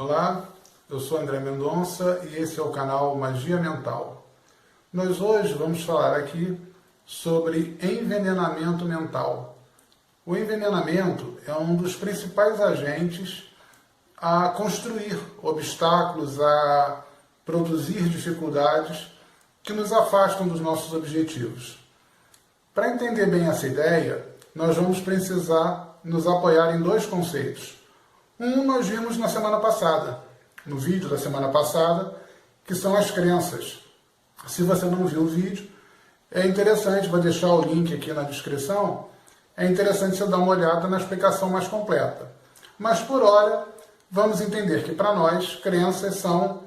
Olá, eu sou André Mendonça e esse é o canal Magia Mental. Nós hoje vamos falar aqui sobre envenenamento mental. O envenenamento é um dos principais agentes a construir obstáculos, a produzir dificuldades que nos afastam dos nossos objetivos. Para entender bem essa ideia, nós vamos precisar nos apoiar em dois conceitos. Um nós vimos na semana passada, no vídeo da semana passada, que são as crenças. Se você não viu o vídeo, é interessante, vou deixar o link aqui na descrição, é interessante você dar uma olhada na explicação mais completa. Mas por hora, vamos entender que para nós, crenças são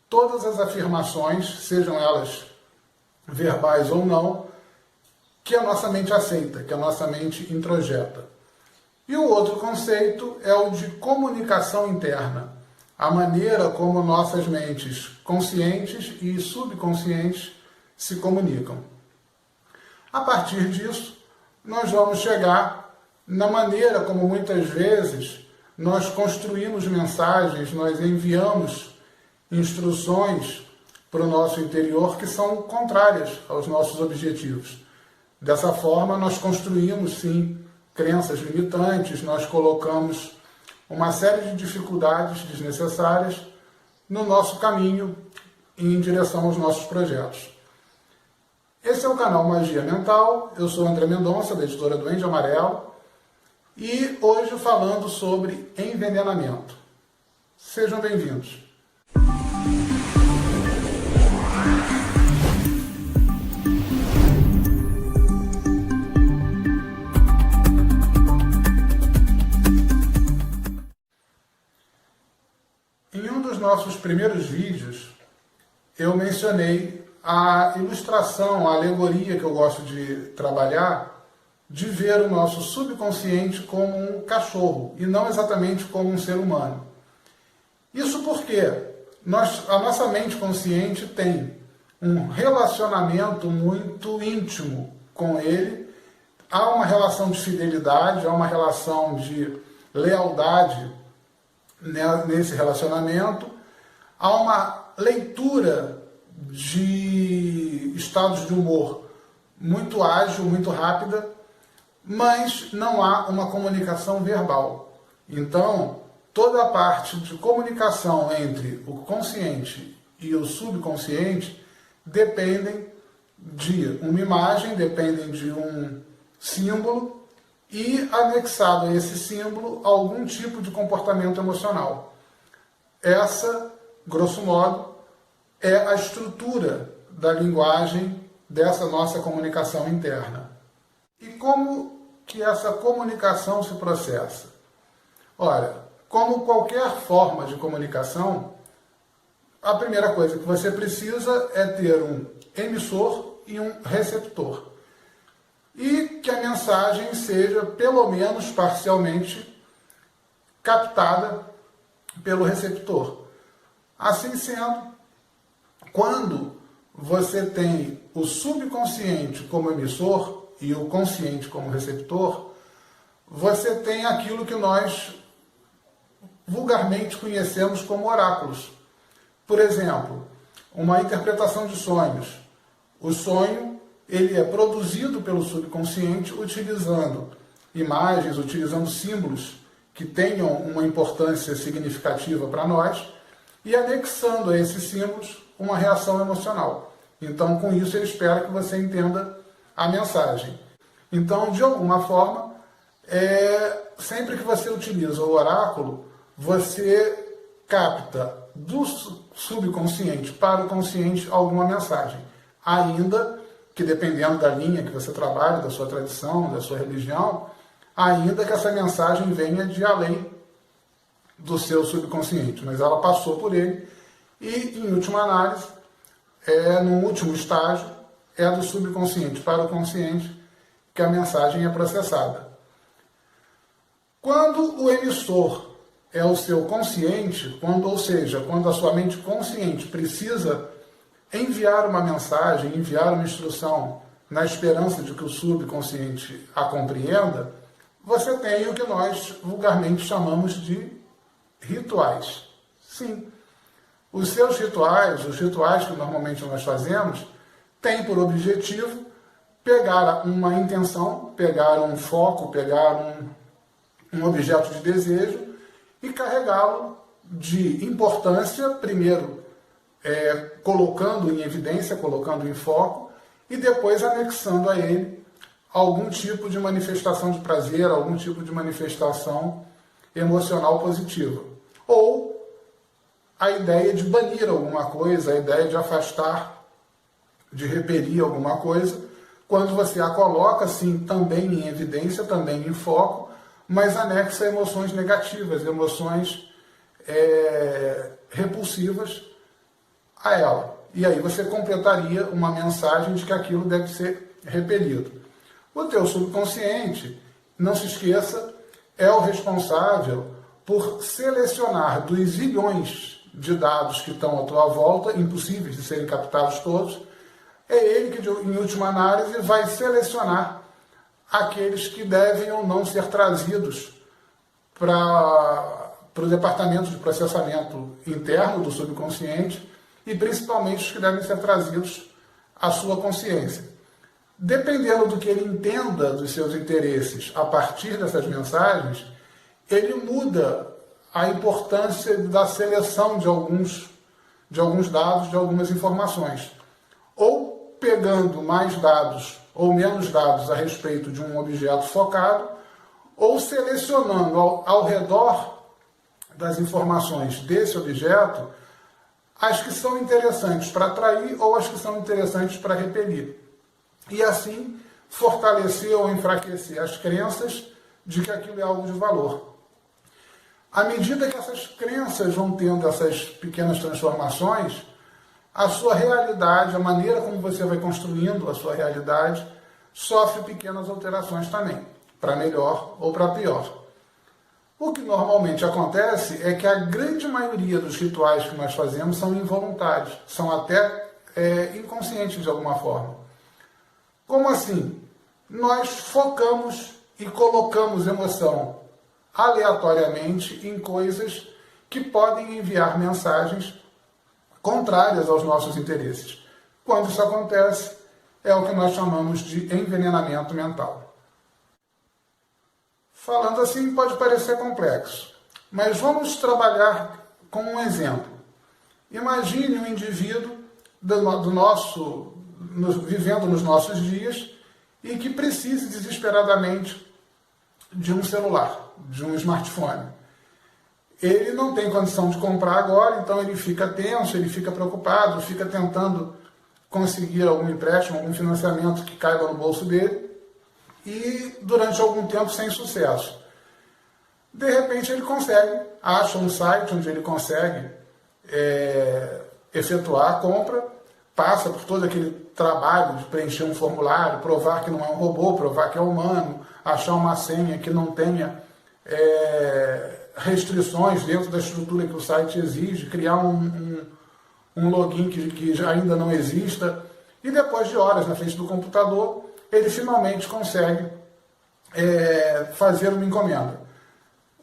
todas as afirmações, sejam elas verbais ou não, que a nossa mente aceita, que a nossa mente introjeta. E o outro conceito é o de comunicação interna, a maneira como nossas mentes conscientes e subconscientes se comunicam. A partir disso, nós vamos chegar na maneira como muitas vezes nós construímos mensagens, nós enviamos instruções para o nosso interior que são contrárias aos nossos objetivos. Dessa forma, nós construímos, sim, crenças limitantes, nós colocamos uma série de dificuldades desnecessárias no nosso caminho em direção aos nossos projetos. Esse é o canal Magia Mental, eu sou André Mendonça, da editora Duende Amarelo, e hoje falando sobre envenenamento. Sejam bem-vindos. Nossos primeiros vídeos, eu mencionei a ilustração, a alegoria que eu gosto de trabalhar, de ver o nosso subconsciente como um cachorro, e não exatamente como um ser humano. Isso porque a nossa mente consciente tem um relacionamento muito íntimo com ele, há uma relação de fidelidade, há uma relação de lealdade nesse relacionamento, há uma leitura de estados de humor muito ágil, muito rápida, mas não há uma comunicação verbal. Então, toda a parte de comunicação entre o consciente e o subconsciente dependem de uma imagem, dependem de um símbolo, e anexado a esse símbolo algum tipo de comportamento emocional. Essa, grosso modo, é a estrutura da linguagem dessa nossa comunicação interna. E como que essa comunicação se processa? Olha, como qualquer forma de comunicação, a primeira coisa que você precisa é ter um emissor e um receptor. E que a mensagem seja, pelo menos parcialmente, captada pelo receptor. Assim sendo, quando você tem o subconsciente como emissor e o consciente como receptor, você tem aquilo que nós vulgarmente conhecemos como oráculos. Por exemplo, uma interpretação de sonhos. O sonho ele é produzido pelo subconsciente utilizando imagens, utilizando símbolos que tenham uma importância significativa para nós e anexando a esses símbolos uma reação emocional. Então, com isso, ele espera que você entenda a mensagem. Então, de alguma forma, sempre que você utiliza o oráculo, você capta do subconsciente para o consciente alguma mensagem, ainda que dependendo da linha que você trabalha, da sua tradição, da sua religião, ainda que essa mensagem venha de além do seu subconsciente, mas ela passou por ele e, em última análise, no último estágio, é do subconsciente para o consciente que a mensagem é processada. Quando o emissor é o seu consciente, ou seja, quando a sua mente consciente precisa enviar uma mensagem, enviar uma instrução na esperança de que o subconsciente a compreenda, você tem o que nós vulgarmente chamamos de rituais. Sim. Os seus rituais, os rituais que normalmente nós fazemos, têm por objetivo pegar uma intenção, pegar um foco, pegar um objeto de desejo e carregá-lo de importância, primeiro colocando em evidência, colocando em foco, e depois anexando a ele algum tipo de manifestação de prazer, algum tipo de manifestação emocional positiva. Ou a ideia de banir alguma coisa, a ideia de afastar, de repelir alguma coisa, quando você a coloca, sim, também em evidência, também em foco, mas anexa emoções negativas, emoções repulsivas a ela. E aí você completaria uma mensagem de que aquilo deve ser repelido. O teu subconsciente, não se esqueça, é o responsável por selecionar dos zilhões de dados que estão à tua volta, impossíveis de serem captados todos, é ele que, em última análise, vai selecionar aqueles que devem ou não ser trazidos para o departamento de processamento interno do subconsciente e principalmente os que devem ser trazidos à sua consciência. Dependendo do que ele entenda dos seus interesses a partir dessas mensagens, ele muda a importância da seleção de alguns dados, de algumas informações. Ou pegando mais dados ou menos dados a respeito de um objeto focado, ou selecionando ao redor das informações desse objeto as que são interessantes para atrair ou as que são interessantes para repelir. E assim fortalecer ou enfraquecer as crenças de que aquilo é algo de valor. À medida que essas crenças vão tendo essas pequenas transformações, a sua realidade, a maneira como você vai construindo a sua realidade, sofre pequenas alterações também, para melhor ou para pior. O que normalmente acontece é que a grande maioria dos rituais que nós fazemos são involuntários, são até inconscientes de alguma forma. Como assim? Nós focamos e colocamos emoção aleatoriamente em coisas que podem enviar mensagens contrárias aos nossos interesses. Quando isso acontece, é o que nós chamamos de envenenamento mental. Falando assim pode parecer complexo, mas vamos trabalhar com um exemplo. Imagine um indivíduo vivendo nos nossos dias e que precise desesperadamente de um celular, de um smartphone. Ele não tem condição de comprar agora, então ele fica tenso, ele fica preocupado, fica tentando conseguir algum empréstimo, algum financiamento que caiba no bolso dele, e durante algum tempo sem sucesso. De repente ele consegue, acha um site onde ele consegue efetuar a compra, passa por todo aquele trabalho de preencher um formulário, provar que não é um robô, provar que é humano, achar uma senha que não tenha restrições dentro da estrutura que o site exige, criar um login que ainda não exista, e depois de horas na frente do computador, ele finalmente consegue fazer uma encomenda.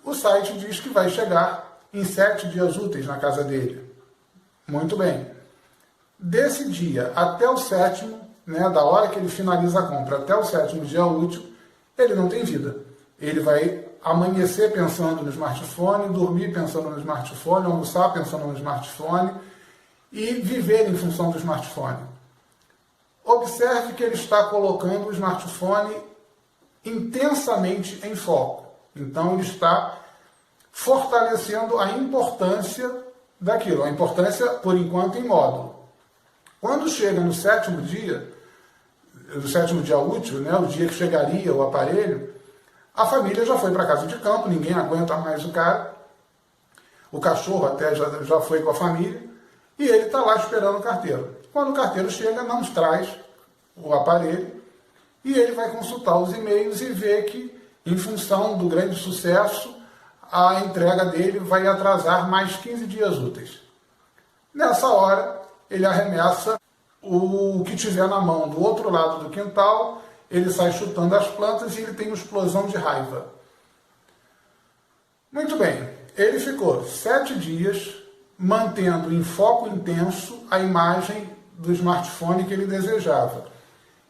O site diz que vai chegar em 7 dias úteis na casa dele. Muito bem. Desse dia até o 7º, da hora que ele finaliza a compra até o 7º dia útil, ele não tem vida. Ele vai amanhecer pensando no smartphone, dormir pensando no smartphone, almoçar pensando no smartphone e viver em função do smartphone. Observe que ele está colocando o smartphone intensamente em foco. Então ele está fortalecendo a importância daquilo, a importância por enquanto em módulo. Quando chega no 7º dia, no 7º dia útil, o dia que chegaria o aparelho, a família já foi para casa de campo, ninguém aguenta mais o cara, o cachorro até já foi com a família, e ele está lá esperando o carteiro. Quando o carteiro chega, não traz o aparelho, e ele vai consultar os e-mails e ver que, em função do grande sucesso, a entrega dele vai atrasar mais 15 dias úteis. Nessa hora, ele arremessa o que tiver na mão do outro lado do quintal, ele sai chutando as plantas e ele tem uma explosão de raiva. Muito bem, ele ficou 7 dias mantendo em foco intenso a imagem do smartphone que ele desejava.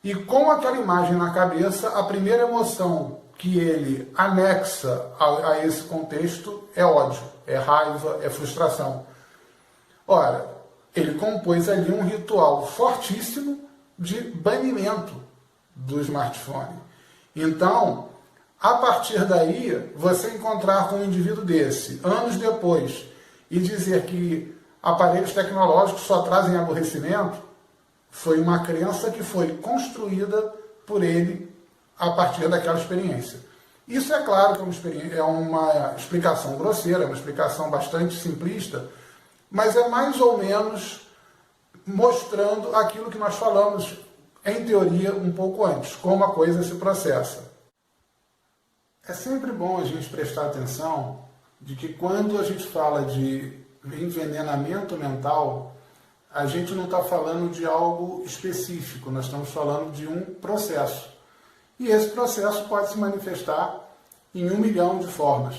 E com aquela imagem na cabeça, a primeira emoção que ele anexa a esse contexto é ódio, é raiva, é frustração. Ora, ele compôs ali um ritual fortíssimo de banimento do smartphone. Então, a partir daí, você encontrar com um indivíduo desse, anos depois, e dizer que aparelhos tecnológicos só trazem aborrecimento, foi uma crença que foi construída por ele a partir daquela experiência. Isso é claro que é uma explicação grosseira, uma explicação bastante simplista, mas é mais ou menos mostrando aquilo que nós falamos, em teoria, um pouco antes, como a coisa se processa. É sempre bom a gente prestar atenção de que quando a gente fala de envenenamento mental, a gente não está falando de algo específico, nós estamos falando de um processo. E esse processo pode se manifestar em 1 milhão de formas.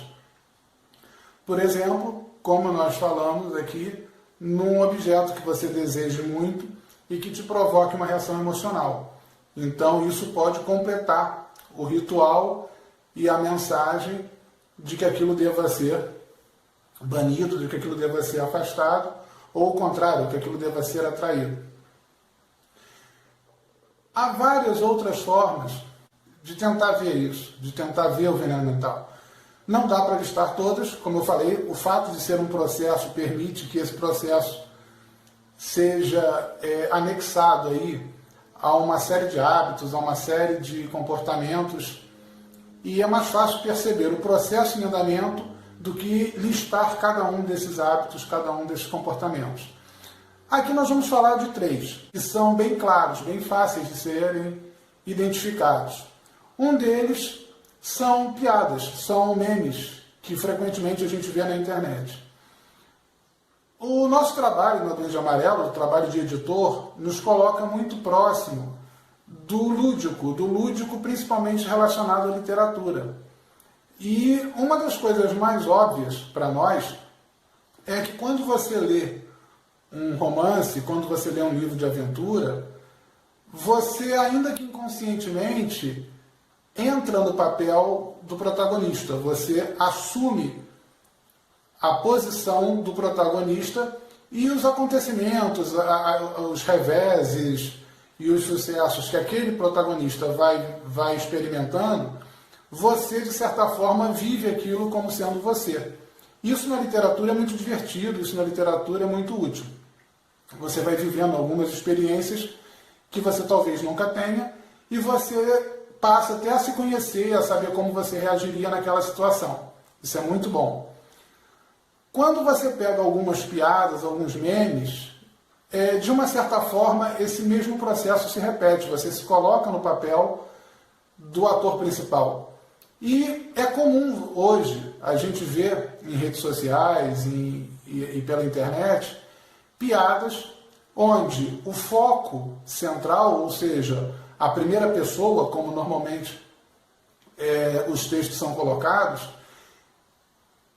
Por exemplo, como nós falamos aqui, num objeto que você deseje muito e que te provoque uma reação emocional. Então isso pode completar o ritual e a mensagem de que aquilo deva ser banido, de que aquilo deva ser afastado, ou o contrário, que aquilo deva ser atraído. Há várias outras formas de tentar ver isso, de tentar ver o veneno mental. Não dá para listar todas, como eu falei, o fato de ser um processo permite que esse processo seja anexado aí a uma série de hábitos, a uma série de comportamentos, e é mais fácil perceber o processo em andamento do que listar cada um desses hábitos, cada um desses comportamentos. Aqui nós vamos falar de 3, que são bem claros, bem fáceis de serem identificados. Um deles são piadas, são memes, que frequentemente a gente vê na internet. O nosso trabalho no Duende Amarelo, o trabalho de editor, nos coloca muito próximo do lúdico principalmente relacionado à literatura. E uma das coisas mais óbvias para nós é que quando você lê um romance, quando você lê um livro de aventura, você, ainda que inconscientemente, entra no papel do protagonista. Você assume a posição do protagonista e os acontecimentos, os reveses e os sucessos que aquele protagonista vai experimentando, você, de certa forma, vive aquilo como sendo você. Isso na literatura é muito divertido, isso na literatura é muito útil. Você vai vivendo algumas experiências que você talvez nunca tenha e você passa até a se conhecer, a saber como você reagiria naquela situação. Isso é muito bom. Quando você pega algumas piadas, alguns memes, de uma certa forma, esse mesmo processo se repete. Você se coloca no papel do ator principal. E é comum hoje a gente ver em redes sociais e pela internet piadas onde o foco central, ou seja, a primeira pessoa, como normalmente os textos são colocados,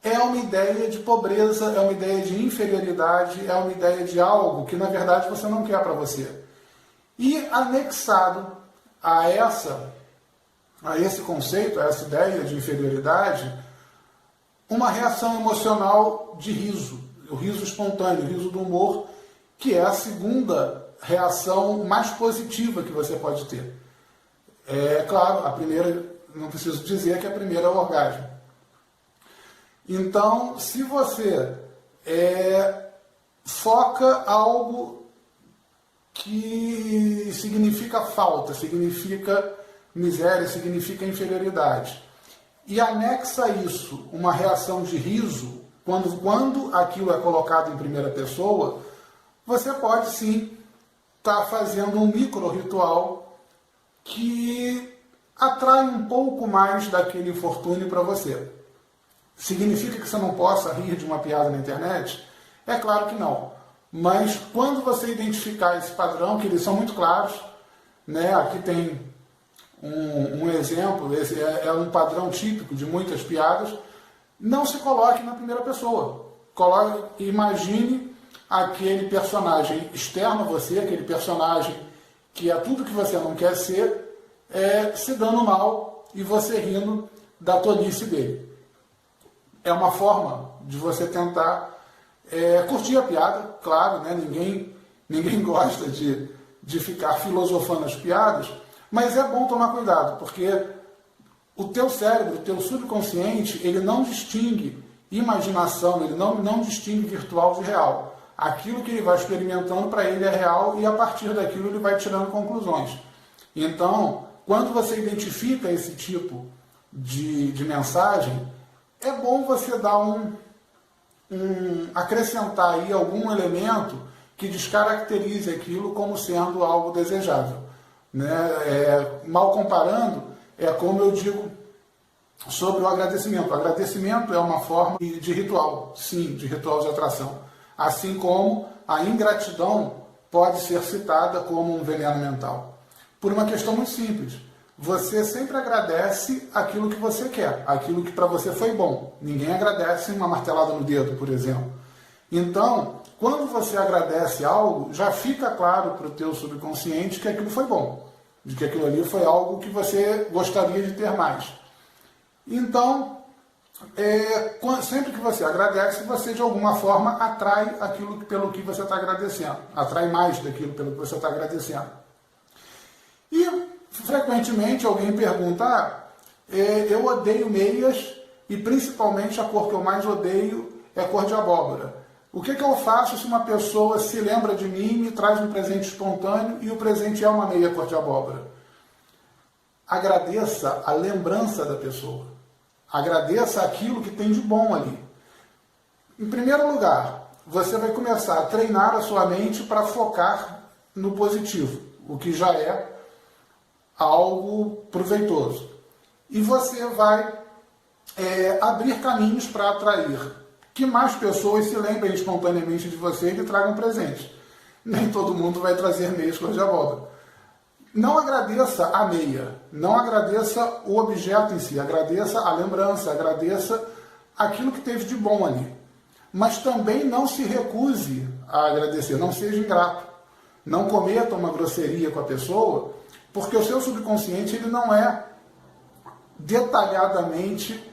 é uma ideia de pobreza, é uma ideia de inferioridade, é uma ideia de algo que, na verdade, você não quer para você. E anexado a esse conceito, a essa ideia de inferioridade, uma reação emocional de riso, o riso espontâneo, o riso do humor, que é a segunda reação mais positiva que você pode ter. É claro, a primeira, não preciso dizer que a primeira é o orgasmo. Então, se você foca algo que significa falta, significa miséria, significa inferioridade, e anexa a isso uma reação de riso, quando aquilo é colocado em primeira pessoa, você pode sim estar fazendo um micro-ritual que atrai um pouco mais daquele infortúnio para você. Significa que você não possa rir de uma piada na internet? É claro que não. Mas quando você identificar esse padrão, que eles são muito claros, né? Aqui tem um exemplo, esse é um padrão típico de muitas piadas, não se coloque na primeira pessoa. imagine aquele personagem externo a você, aquele personagem que é tudo que você não quer ser, se dando mal e você rindo da tolice dele. É uma forma de você tentar curtir a piada, claro, né? Ninguém gosta de ficar filosofando as piadas, mas é bom tomar cuidado, porque o teu cérebro, o teu subconsciente, ele não distingue imaginação, ele não distingue virtual de real. Aquilo que ele vai experimentando para ele é real e a partir daquilo ele vai tirando conclusões. Então, quando você identifica esse tipo de mensagem, é bom você dar acrescentar aí algum elemento que descaracterize aquilo como sendo algo desejável. Né? Mal comparando, é como eu digo sobre o agradecimento. O agradecimento é uma forma de ritual, sim, de ritual de atração. Assim como a ingratidão pode ser citada como um veneno mental. Por uma questão muito simples. Você sempre agradece aquilo que você quer, aquilo que para você foi bom. Ninguém agradece uma martelada no dedo, por exemplo. Então, quando você agradece algo, já fica claro para o teu subconsciente que aquilo foi bom, de que aquilo ali foi algo que você gostaria de ter mais. Então, sempre que você agradece, você de alguma forma atrai aquilo pelo que você está agradecendo, atrai mais daquilo pelo que você está agradecendo. E frequentemente alguém pergunta, eu odeio meias e principalmente a cor que eu mais odeio é a cor de abóbora. O que eu faço se uma pessoa se lembra de mim, me traz um presente espontâneo e o presente é uma meia cor de abóbora? Agradeça a lembrança da pessoa. Agradeça aquilo que tem de bom ali. Em primeiro lugar, você vai começar a treinar a sua mente para focar no positivo, o que já é algo proveitoso. E você vai abrir caminhos para atrair que mais pessoas se lembrem espontaneamente de você e lhe tragam presentes. Nem todo mundo vai trazer meias cor de abóbora. Não agradeça a meia, não agradeça o objeto em si, agradeça a lembrança, agradeça aquilo que teve de bom ali. Mas também não se recuse a agradecer, não seja ingrato. Não cometa uma grosseria com a pessoa, porque o seu subconsciente ele não é detalhadamente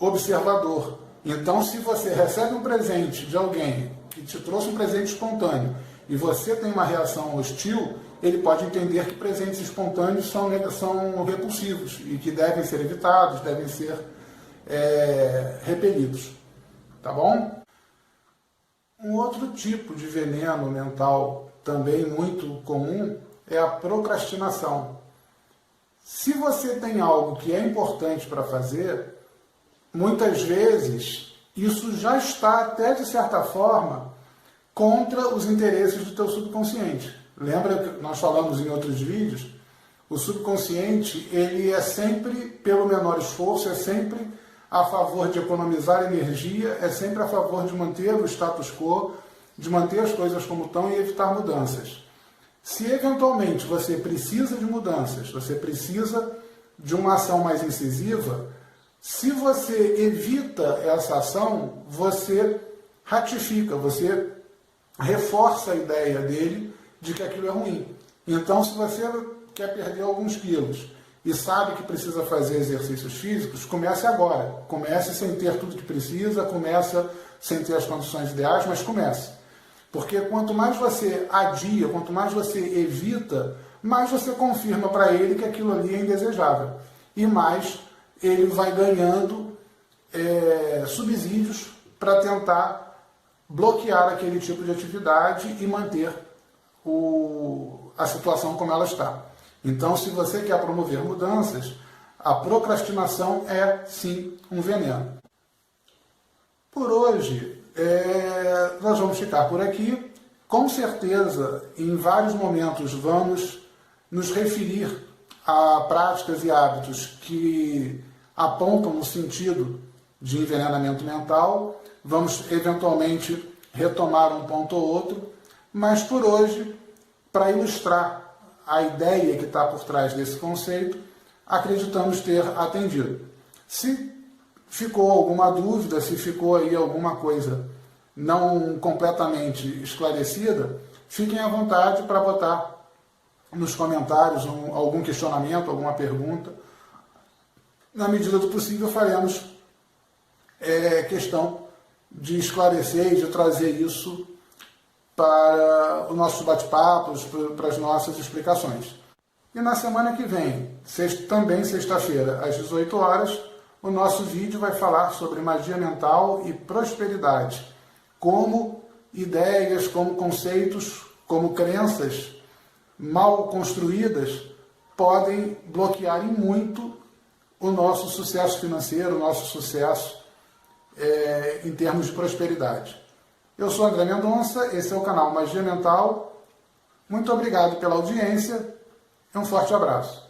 observador. Então, se você recebe um presente de alguém que te trouxe um presente espontâneo e você tem uma reação hostil, ele pode entender que presentes espontâneos são repulsivos e que devem ser evitados, devem ser repelidos. Tá bom? Um outro tipo de veneno mental também muito comum é a procrastinação. Se você tem algo que é importante para fazer, muitas vezes isso já está até de certa forma contra os interesses do teu subconsciente. Lembra que nós falamos em outros vídeos? O subconsciente ele é sempre pelo menor esforço, é sempre a favor de economizar energia, é sempre a favor de manter o status quo, de manter as coisas como estão e evitar mudanças. Se eventualmente você precisa de mudanças, você precisa de uma ação mais incisiva, se você evita essa ação, você ratifica, você reforça a ideia dele de que aquilo é ruim. Então, se você quer perder alguns quilos e sabe que precisa fazer exercícios físicos, comece agora. Comece sem ter tudo que precisa, comece sem ter as condições ideais, mas comece. Porque quanto mais você adia, quanto mais você evita, mais você confirma para ele que aquilo ali é indesejável. E mais ele vai ganhando subsídios para tentar bloquear aquele tipo de atividade e manter a situação como ela está. Então, se você quer promover mudanças, a procrastinação é, sim, um veneno. Por hoje, nós vamos ficar por aqui. Com certeza, em vários momentos, vamos nos referir a práticas e hábitos que apontam no sentido de envenenamento mental. Vamos, eventualmente, retomar um ponto ou outro, mas por hoje, para ilustrar a ideia que está por trás desse conceito, acreditamos ter atendido. Se ficou alguma dúvida, se ficou aí alguma coisa não completamente esclarecida, fiquem à vontade para botar nos comentários algum questionamento, alguma pergunta. Na medida do possível, faremos questão de esclarecer e de trazer isso para os nossos bate-papos, para as nossas explicações. E na semana que vem, também sexta-feira, às 18 horas, o nosso vídeo vai falar sobre magia mental e prosperidade. Como ideias, como conceitos, como crenças mal construídas podem bloquear em muito o nosso sucesso financeiro, o nosso sucesso em termos de prosperidade. Eu sou André Mendonça, esse é o canal Magia Mental. Muito obrigado pela audiência e um forte abraço.